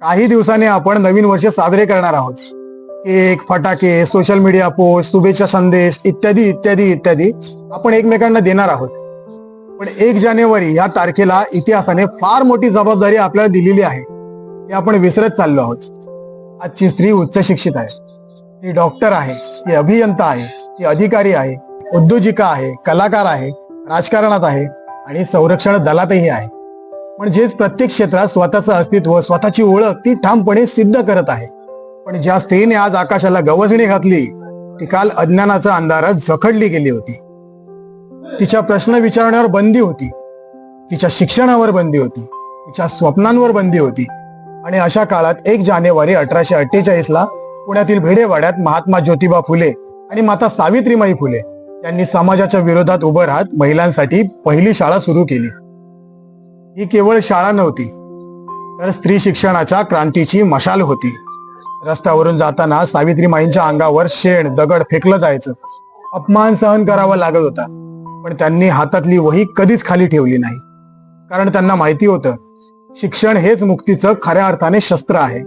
काही दिवसांनी आपण नवीन वर्ष साजरे करणार आहोत. केक, फटाके, सोशल मीडिया पोस्ट, शुभेच्छा संदेश इत्यादी इत्यादी इत्यादी आपण एकमेकांना देणार आहोत. पण 1 जानेवारी या तारखेला इतिहासाने फार मोठी जबाबदारी आपल्याला दिलेली आहे, हे आपण विसरत चाललो आहोत. आजची स्त्री उच्च शिक्षित आहे, ती डॉक्टर आहे, ती अभियंता आहे, ती अधिकारी आहे, उद्योजिका आहे, कलाकार आहे, राजकारणात आहे आणि संरक्षण दलातही आहे. म्हणजेच प्रत्येक क्षेत्रात स्वतःचं अस्तित्व, स्वतःची ओळख ती ठामपणे सिद्ध करत आहे. पण ज्या स्त्रीने आज आकाशाला गवसणी घातली ती काल अज्ञानाच्या अंधारात जखडली गेली होती. तिच्या प्रश्न विचारण्यावर बंदी होती, तिच्या शिक्षणावर बंदी होती, तिच्या स्वप्नांवर बंदी होती. आणि अशा काळात 1 जानेवारी 1848ला पुण्यातील भिडेवाड्यात महात्मा ज्योतिबा फुले आणि माता सावित्रीमाई फुले यांनी समाजाच्या विरोधात उभं राहत महिलांसाठी पहिली शाळा सुरू केली. ही केवळ शाळा नव्हती, तर स्त्री शिक्षणाच्या क्रांतीची मशाल होती. रस्त्यावरून जाताना सावित्रीमाईंच्या अंगावर शेण, दगड फेकलं जायचं, अपमान सहन करावा लागत होता. पण त्यांनी हातातली वही कधीच खाली ठेवली नाही, कारण त्यांना माहिती होतं शिक्षण हेच मुक्तीचं खऱ्या अर्थाने शस्त्र आहे.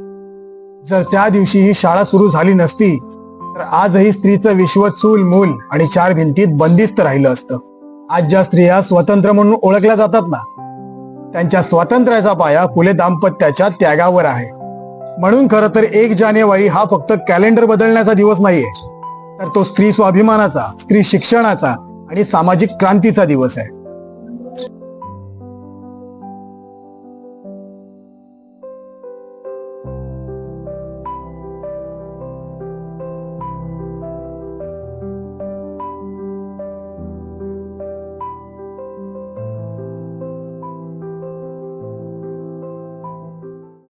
जर त्या दिवशी ही शाळा सुरू झाली नसती तर आजही स्त्रीचं विश्व चूल मूल आणि 4 भिंतीत बंदिस्त राहिलं असतं. आज ज्या स्त्रिया स्वतंत्र म्हणून ओळखल्या जातात ना, त्यांच्या स्वातंत्र्याचा पाया फुले दाम्पत्याच्या त्यागावर आहे. म्हणून खरं तर 1 जानेवारी हा फक्त कॅलेंडर बदलण्याचा दिवस नाहीये, तर तो स्त्री स्वाभिमानाचा, स्त्री शिक्षणाचा आणि सामाजिक क्रांतीचा दिवस आहे.